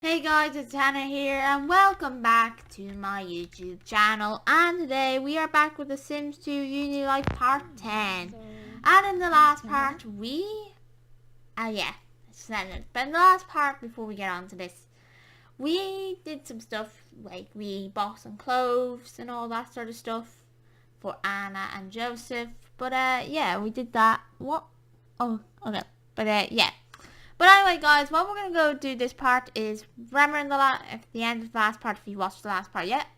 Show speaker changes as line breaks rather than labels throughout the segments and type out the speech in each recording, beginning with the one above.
Hey guys, it's Hannah here and welcome back to my YouTube channel, and today we are back with The Sims 2 UniLife Part 10. And in the last part but in the last part before we get on to this, we did some stuff, like we bought some clothes and all that sort of stuff for Anna and Joseph, but yeah, we did that. But anyway, guys, what we're going to go do this part is, remember at the end of the last part, if you watched the last part yet,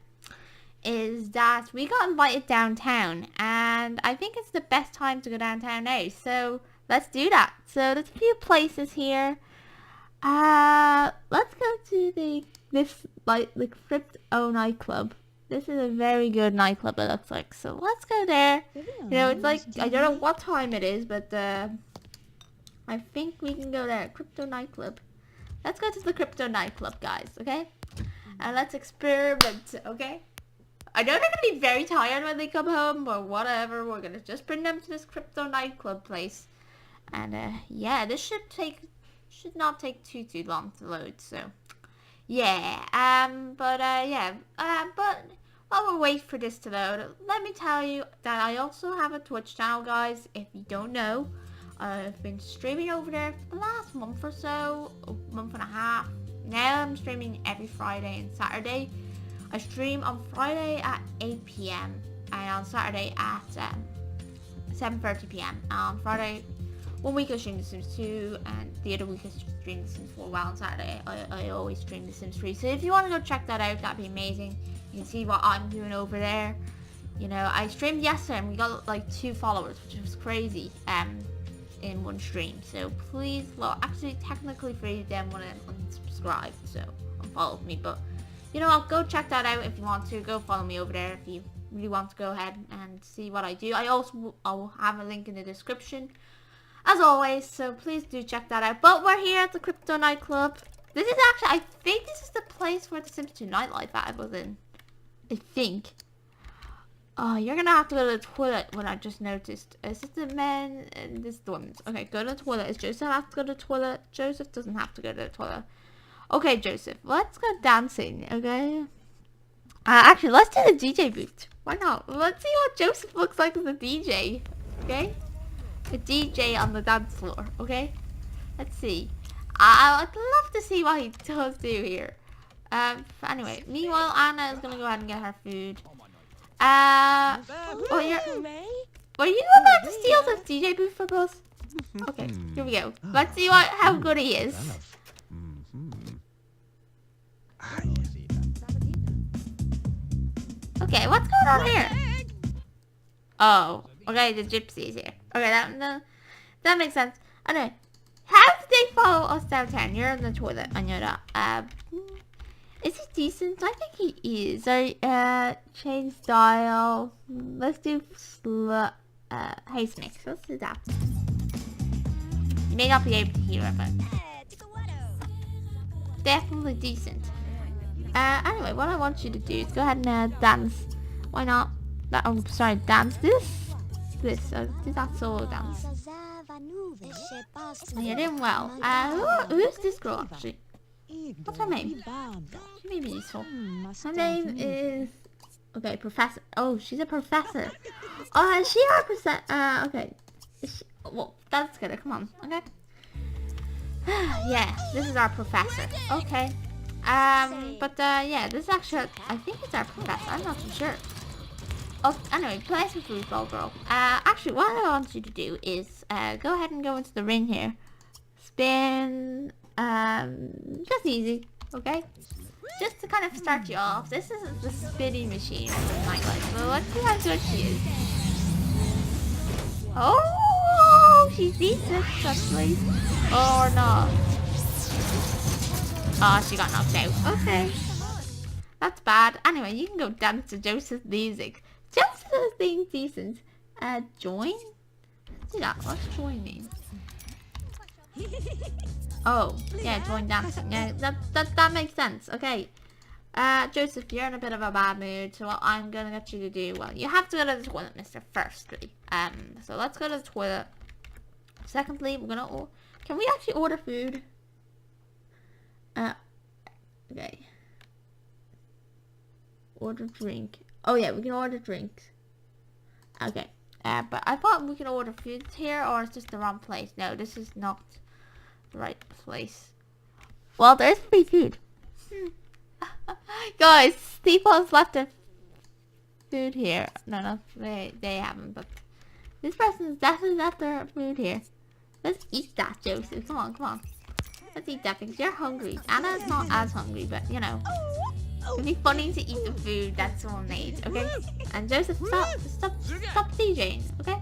is that we got invited downtown, and I think it's the best time to go downtown now, so let's do that. So there's a few places here. Let's go to the Crypto nightclub. This is a very good nightclub, it looks like, so let's go there. You know, it's like, I don't know what time it is, but I think we can go there. Crypto nightclub. Let's go to the crypto nightclub, guys, okay? And let's experiment, okay? I know they're going to be very tired when they come home, or whatever. We're going to just bring them to this crypto nightclub place. And, yeah, this should not take too long to load, so. Yeah, but while we wait for this to load, let me tell you that I also have a Twitch channel, guys, if you don't know. I've been streaming over there for the last month or so, a month and a half. Now I'm streaming every Friday and Saturday. I stream on Friday at 8 PM and on Saturday at 7:30 PM. On Friday, one week I stream The Sims 2 and the other week I stream The Sims 4. While on Saturday I always stream The Sims 3. So if you want to go check that out, that'd be amazing. You can see what I'm doing over there. You know, I streamed yesterday and we got like 2 followers, which was crazy. In one stream, so please, well, actually technically 3 of them want to unsubscribe, so unfollow me, but you know, I'll go check that out. If you want to, go follow me over there if you really want to go ahead and see what I do. I'll have a link in the description as always, so please do check that out. But we're here at the crypto nightclub. This is actually, I think this is the place where the Sims 2 nightlife ad was in, I think. Oh, you're gonna have to go to the toilet, when I just noticed. Is this the men and this is the women's? Okay, go to the toilet. Is Joseph have to go to the toilet? Joseph doesn't have to go to the toilet. Okay, Joseph, let's go dancing, okay? Actually, let's do the DJ booth. Why not? Let's see what Joseph looks like as a DJ, okay? A DJ on the dance floor, okay? Let's see. I'd love to see what he does do here. Anyway, meanwhile, Anna is gonna go ahead and get her food. Were you about to steal the DJ booth from us? Okay, here we go. Let's see how good he is. Okay, what's going on here? Oh, okay, the gypsy is here. Okay, that makes sense. Anyway, how did they follow us downtown? You're in the toilet, I know that. Is he decent? I think he is. Change style. Let's do haste mix. Let's do that. You may not be able to hear it, but definitely decent. Anyway, what I want you to do is go ahead and dance. Why not? Dance this. Do that solo dance. You're doing well. Who's this girl actually? What's her name? She may be useful. Her name is... Okay, Professor. Oh, she's a professor. Oh, is she our professor? Okay. Well, that's good. Come on. Okay. Yeah, this is our professor. Okay. Yeah, this is actually... I think it's our professor. I'm not too sure. Oh, anyway, play some football, girl. Actually, what I want you to do is go ahead and go into the ring here. Spin... just easy, okay? Just to kind of start you off. This is the spinning machine of the nightlife, so let's see how good she is. Oh, she's decent, actually. Or not. Oh, she got knocked out. Okay. That's bad. Anyway, you can go dance to Joseph's music. Joseph is being decent. Join? Let's do that. What's join mean? Oh, yeah, join dancing. Yeah, that makes sense. Okay. Joseph, you're in a bit of a bad mood, so what I'm gonna get you to do, well, you have to go to the toilet, mister, firstly. So let's go to the toilet. Secondly, we're gonna... Can we actually order food? order drink. Oh yeah, we can order drinks. Okay. But I thought we can order food here, or it's just the wrong place. No, this is not the right place. Well, there's free food. Guys, people's left their food here. No, they haven't, but this person's definitely left their food here. Let's eat that, Joseph. Come on. Let's eat that because you're hungry. Anna's not as hungry, but you know. It'd be funny to eat the food that someone made, okay? And Joseph, stop DJing, okay?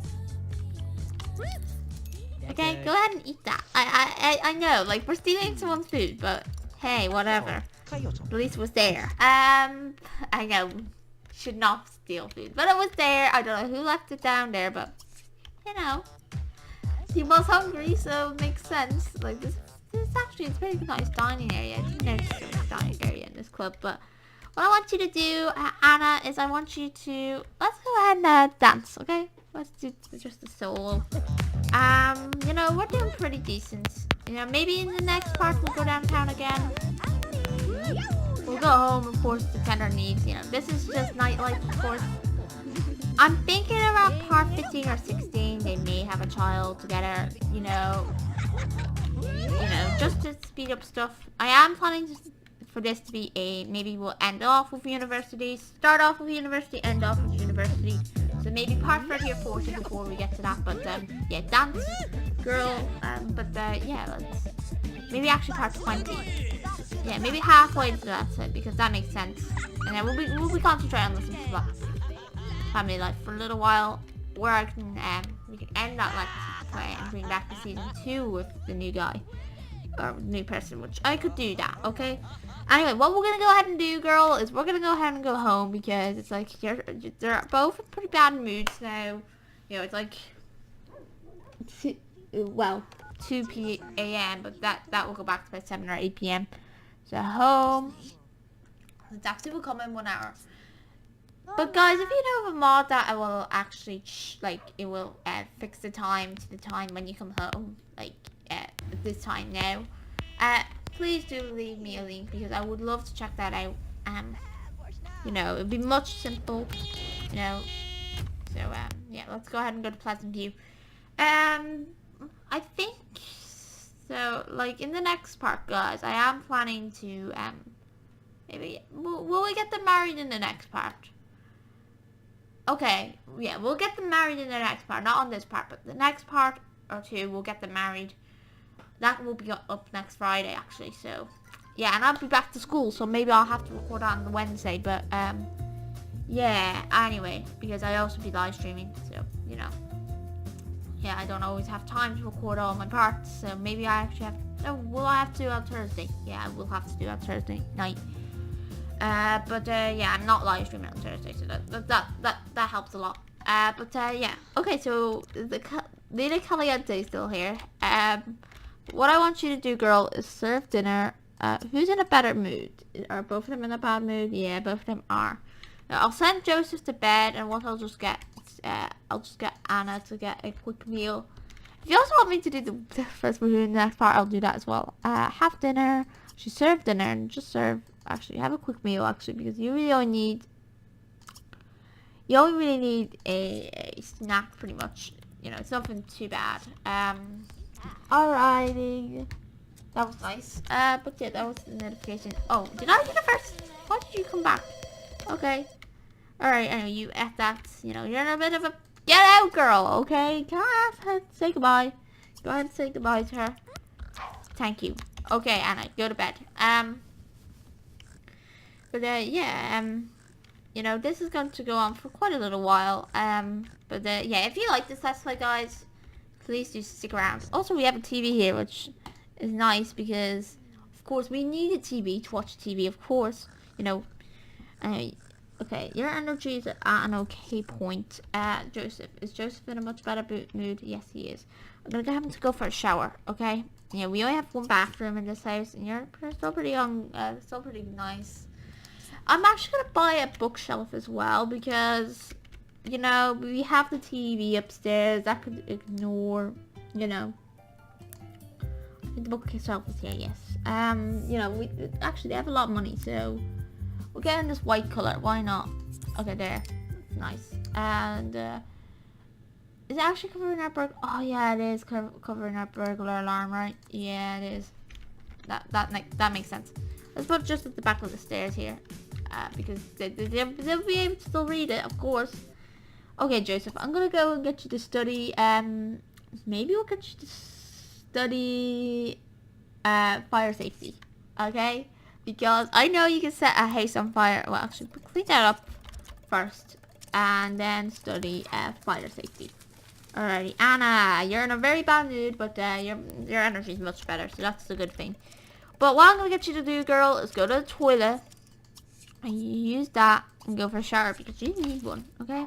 Okay, go ahead and eat that. I know, like, we're stealing someone's food, but hey, whatever. At least it was there. I know, should not steal food, but it was there. I don't know who left it down there, but you know, he was hungry, so it makes sense. Like this actually is a pretty nice dining area. I didn't notice there was a dining area in this club, but what I want you to do, Anna, is I want you to let's go ahead and dance, okay? Let's do just a solo. You know, we're doing pretty decent. You know, maybe in the next part we'll go downtown again. We'll go home, of course, to tend our needs. You know, this is just nightlife, of course. I'm thinking around part 15 or 16, they may have a child together. You know, just to speed up stuff. I am planning for this to be maybe we'll end off with university, start off with university, end off with university. So maybe part 30 or 40 before we get to that. But yeah, dance, girl. Yeah, let's maybe actually part 20. Yeah, maybe halfway to that side because that makes sense. And then we'll be concentrating on the simple family life for a little while, where I can we can end that like play and bring back the season 2 with the new guy or new person, which I could do that. Okay. Anyway, what we're gonna go ahead and do, girl, is we're gonna go ahead and go home because it's like they're both in pretty bad moods now. You know, it's like 2 p.m. but that will go back to about 7 or 8 p.m. So home. The taxi will come in 1 hour. But guys, if you know of a mod that I will actually it will fix the time to the time when you come home, like at this time now, please do leave me a link because I would love to check that out. You know, it'd be much simple. You know, so yeah, let's go ahead and go to Pleasant View. I think so. Like in the next part, guys, I am planning to maybe will we get them married in the next part? Okay, yeah, we'll get them married in the next part, not on this part, but the next part or 2, we'll get them married. That will be up next Friday, actually, so, yeah, and I'll be back to school, so maybe I'll have to record on the Wednesday, but, yeah, anyway, because I also be live streaming, so, you know, yeah, I don't always have time to record all my parts, so maybe I actually will I have to do it on Thursday? Yeah, I will have to do it on Thursday night. Yeah, I'm not live streaming on Thursday, so that helps a lot. Yeah. Okay, so the Lina Caliente is still here. What I want you to do, girl, is serve dinner. Who's in a better mood? Are both of them in a bad mood? Yeah, both of them are. Now, I'll send Joseph to bed, and what I'll just get Anna to get a quick meal. If you also want me to do the first movie in the next part, I'll do that as well. Have dinner. She served dinner and just serve. Actually, have a quick meal, actually, because you really only need a snack, pretty much. You know, it's nothing too bad. Alrighty. That was nice. But yeah, that was the notification. Oh, did I do the first? Why did you come back? Okay. Alright, anyway, you at that, you know, you're in a bit of a get out, girl, okay? Can I ask her to say goodbye? Go ahead and say goodbye to her. Thank you. Okay, Anna, go to bed. Yeah, you know, this is going to go on for quite a little while. Yeah, if you like this Let's Play, guys, please do stick around. Also, we have a TV here, which is nice because, of course, we need a TV to watch TV, of course. You know, okay, your energy is at an okay point. Joseph. Is Joseph in a much better mood? Yes, he is. I'm going to get him to go for a shower, okay? Yeah, we only have 1 bathroom in this house, and you're still pretty young, still pretty nice. I'm actually going to buy a bookshelf as well because, you know, we have the TV upstairs. That could ignore, you know. I think the bookshelf is here, yes. You know, they have a lot of money, so We'll get in this white color. Why not? Okay, there. Nice. And is it actually covering our burglar? Oh yeah, it is covering our burglar alarm, right? Yeah, it is. That makes sense. Let's put it just at the back of the stairs here, because they'll be able to still read it, of course. Okay, Joseph, I'm gonna go and get you to study. Maybe we'll get you to study fire safety. Okay, because I know you can set a house on fire. Well, actually, clean that up first, and then study fire safety. Alrighty, Anna, you're in a very bad mood, but your energy is much better, so that's a good thing. But what I'm gonna get you to do, girl, is go to the toilet and you use that and go for a shower because you need one. Okay,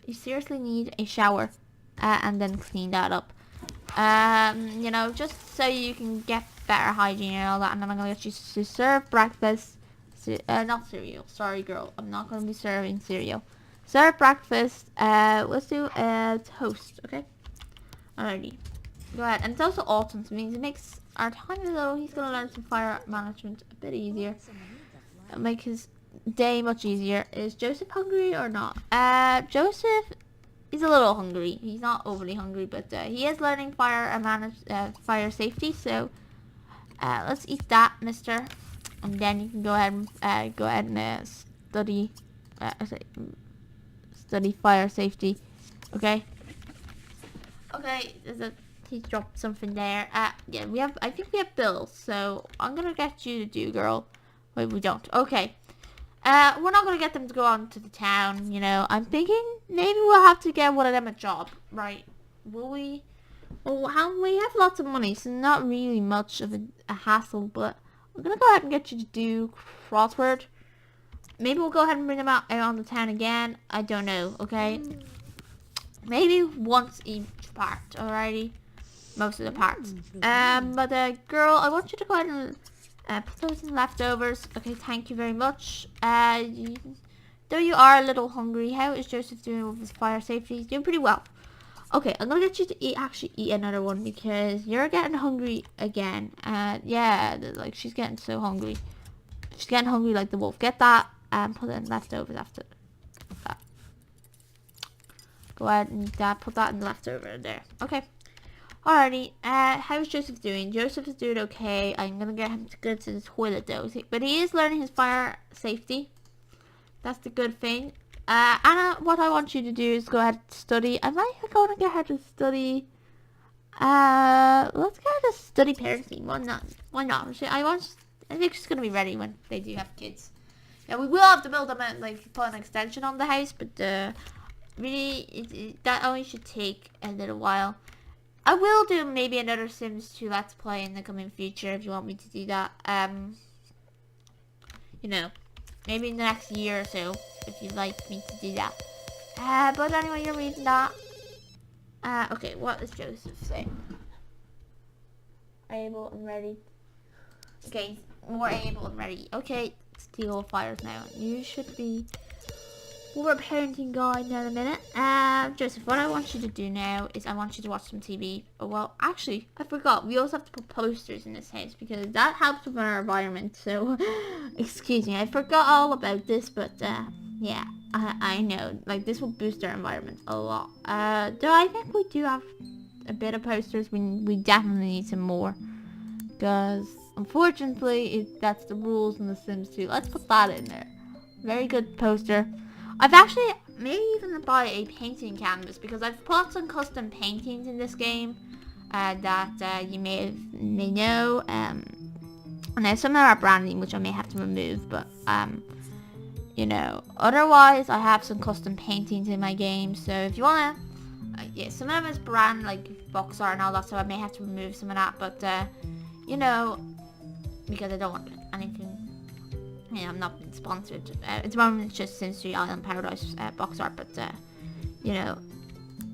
you seriously need a shower, and then clean that up. You know, just so you can get better hygiene and all that. And then I'm gonna get you to serve breakfast. Not cereal. Sorry, girl, I'm not gonna be serving cereal. Serve breakfast. Let's do toast, okay? Alrighty. Go ahead. And it's also autumn, so it means it makes our tiny little, he's gonna learn some fire management a bit easier. It'll make his day much easier. Is Joseph hungry or not? Joseph is a little hungry. He's not overly hungry, but he is learning fire safety, so let's eat that, mister. And then you can go ahead and study study fire safety. Okay. Okay, he dropped something there. Yeah, I think we have bills, so I'm gonna get you to do, girl. Wait, we don't. Okay. We're not gonna get them to go on to the town, you know. I'm thinking maybe we'll have to get one of them a job, right? Will we? Well, we have lots of money, so not really much of a hassle, but I'm gonna go ahead and get you to do crossword. Maybe we'll go ahead and bring them out on the town again. I don't know, okay? Maybe once each part, alrighty? Most of the parts. But girl, I want you to go ahead and put those in leftovers. Okay, thank you very much. Though you are a little hungry, how is Joseph doing with his fire safety? He's doing pretty well. Okay, I'm gonna get you to actually eat another one because you're getting hungry again. Yeah, like she's getting so hungry. She's getting hungry like the wolf. Get that and put it in leftovers after that. Go ahead and put that in the leftover there. Okay. Alrighty. How's Joseph doing? Joseph is doing okay. I'm gonna get him to go to the toilet though. But he is learning his fire safety. That's the good thing. Anna, what I want you to do is go ahead and study. I might go and get her to study. Let's get her to study parenting. Why not? Why not? I think she's gonna be ready when they do have kids. Yeah, we will have to build them and like put an extension on the house, but really, that only should take a little while. I will do maybe another Sims 2 Let's Play in the coming future if you want me to do that. You know, maybe in the next year or so if you'd like me to do that. But anyway, you're reading that. Okay, what does Joseph say? Able and ready. Okay, more able and ready. Okay, steal fires now. You should be more parenting guide in a minute. Joseph, what I want you to do now is I want you to watch some TV. Oh, well, actually, I forgot. We also have to put posters in this house because that helps with our environment. So, excuse me, I forgot all about this, but yeah, I know. Like, this will boost our environment a lot. Though I think we do have a bit of posters. We definitely need some more because, unfortunately, that's the rules in The Sims 2. Let's put that in there. Very good poster. I've actually maybe even buy a painting canvas because I've put some custom paintings in this game that you may know. Now some of them are branding, which I may have to remove, but you know, otherwise I have some custom paintings in my game. So if you wanna, yeah, some of them is brand like box art and all that, so I may have to remove some of that. But you know, because I don't want anything. Yeah, I'm not being sponsored. At the moment, it's just Sims 3 Island Paradise box art, but you know,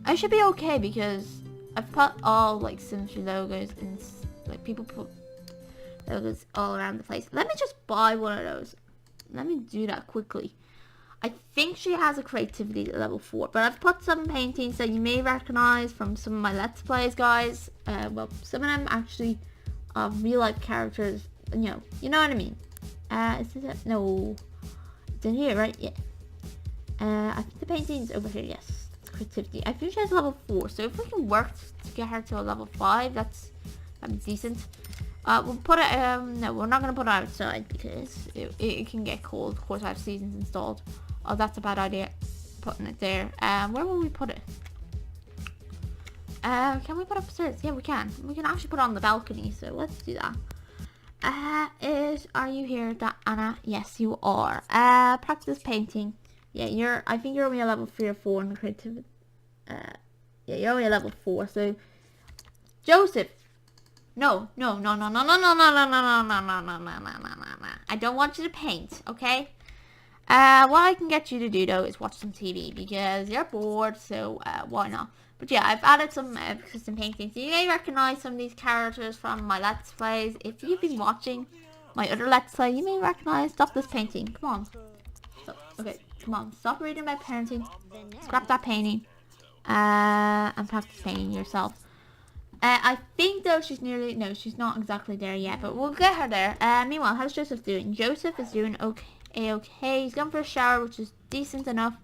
I should be okay because I've put all like Sims 3 logos and like people put logos all around the place. Let me just buy one of those. Let me do that quickly. I think she has a creativity at level 4, but I've put some paintings that you may recognize from some of my Let's Plays, guys. Well, some of them actually are real life characters. You know what I mean. Is this it? No. It's in here, right? Yeah. I think the painting's over here, yes. It's creativity. I think she has level 4, so if we can work to get her to a level 5, that'd be decent. We'll put it, no, we're not going to put it outside because it can get cold. Of course, I have seasons installed. Oh, that's a bad idea, putting it there. Where will we put it? Can we put it upstairs? Yeah, we can. We can actually put it on the balcony, so let's do that. Are you here, Anna? Yes, you are. Practice painting. Yeah, I think you're only a level 3 or 4 in creativity. Yeah, you're only a level 4, so Joseph. No. I don't want you to paint, okay? What I can get you to do though is watch some TV because you're bored, so why not? But yeah, I've added some custom paintings. You may recognize some of these characters from my Let's Plays. If you've been watching my other Let's Play, you may recognize. Stop this painting. Come on. Okay, come on. Stop reading about parenting. Scrap that painting. And practice painting yourself. I think though she's not exactly there yet, but we'll get her there. Meanwhile, how's Joseph doing? Joseph is doing okay. He's gone for a shower, which is decent enough.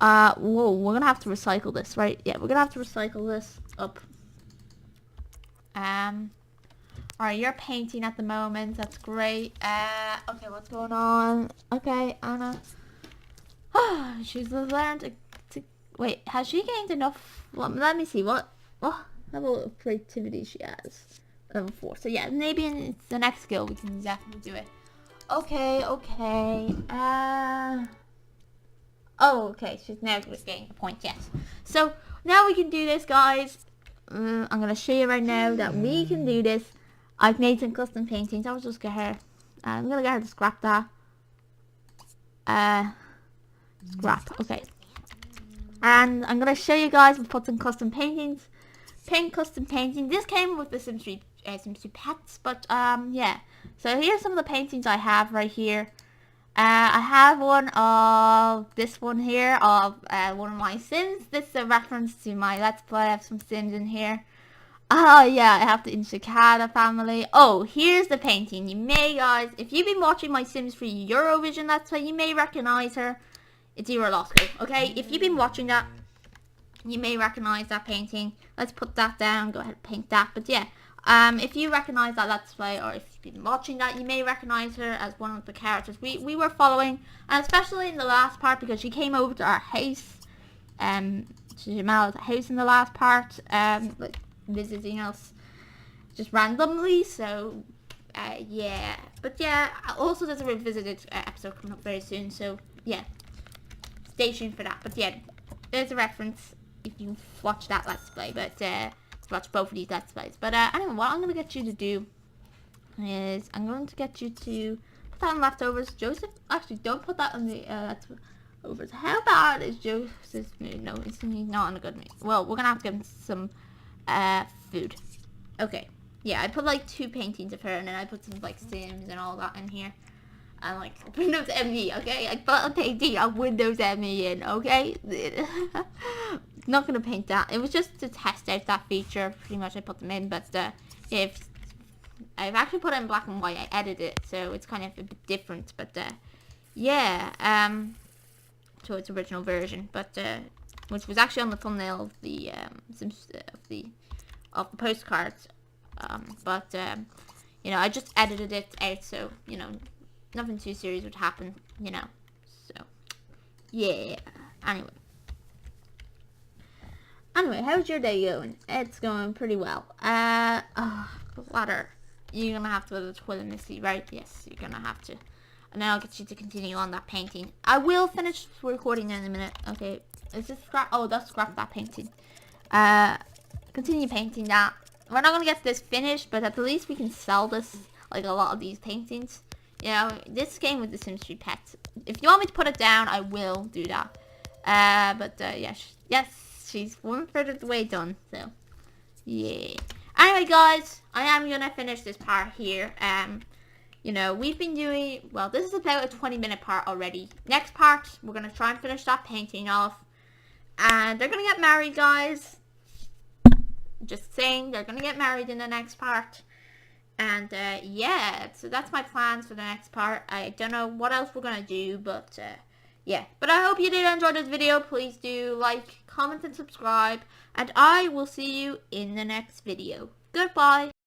Whoa, we're gonna have to recycle this, right? Yeah, we're gonna have to recycle this up. Alright, you're painting at the moment. That's great. Okay, what's going on? Okay, Anna. She's learned to wait. Has she gained enough? Well, let me see. What level of creativity she has? Level 4. So yeah, maybe in the next skill we can definitely do it. Okay. Oh, okay. She's now getting a point. Yes. So now we can do this, guys. I'm gonna show you right now that we can do this. I've made some custom paintings. I'll just get her. I'm gonna get her to scrap that. Scrap. Okay. And I'm gonna show you guys. We put some custom paintings. Paint custom painting. This came with the Sims 3 pets, but yeah. So here's some of the paintings I have right here. I have one of this one here of one of my Sims. This is a reference to my Let's Play. I have some Sims in here. Oh yeah, I have the Inchicada family. Oh, here's the painting. You may, guys, if you've been watching my Sims 3 Eurovision Let's Play, you may recognize her. It's Eurolosco, okay? If you've been watching that, you may recognize that painting. Let's put that down. Go ahead and paint that. But yeah, if you recognize that Let's Play, or if you've been watching that, you may recognize her as one of the characters we were following, and especially in the last part because she came over to our house. Jamal's house in the last part, like visiting us just randomly. So yeah, but yeah, also there's a revisited episode coming up very soon. So yeah, stay tuned for that. But yeah, there's a reference if you watch that Let's Play, but watch both of these Let's Plays. But anyway, what I'm going to get you to do is I'm going to get you to put that on leftovers. Joseph, actually, don't put that on the leftovers. How bad is Joseph's mood? No, he's not in a good mood. Well, we're going to have to give him some food. Okay. Yeah, I put like 2 paintings of her, and then I put some like Sims and all that in here. And like Windows ME, okay? I put a painting of Windows ME in, okay? Not gonna paint that. It was just to test out that feature. Pretty much I put them in, but if I've actually put it in black and white, I edited it, so it's kind of a bit different. But yeah, to its original version, but which was actually on the thumbnail of the of the postcards. But you know, I just edited it out, so you know, nothing too serious would happen, you know. So yeah. Anyway, how's your day going? It's going pretty well. Water. You're gonna have to go to the toilet, Missy, right? Yes, you're gonna have to. And then I'll get you to continue on that painting. I will finish recording in a minute. Okay. Is this scrap? Oh, that's scrap that painting. Continue painting that. We're not gonna get this finished, but at the least we can sell this, like a lot of these paintings. You know, this came with the Sims 3 pets. If you want me to put it down, I will do that. But yes, she's 1/3 of the way done. So yeah. Anyway, guys, I am gonna finish this part here. You know, we've been doing, well, this is about a 20-minute part already. Next part, we're gonna try and finish that painting off, and they're gonna get married, guys. Just saying, they're gonna get married in the next part. And yeah, so that's my plans for the next part. I don't know what else we're gonna do, but yeah. But I hope you did enjoy this video. Please do like, comment, and subscribe. And I will see you in the next video. Goodbye.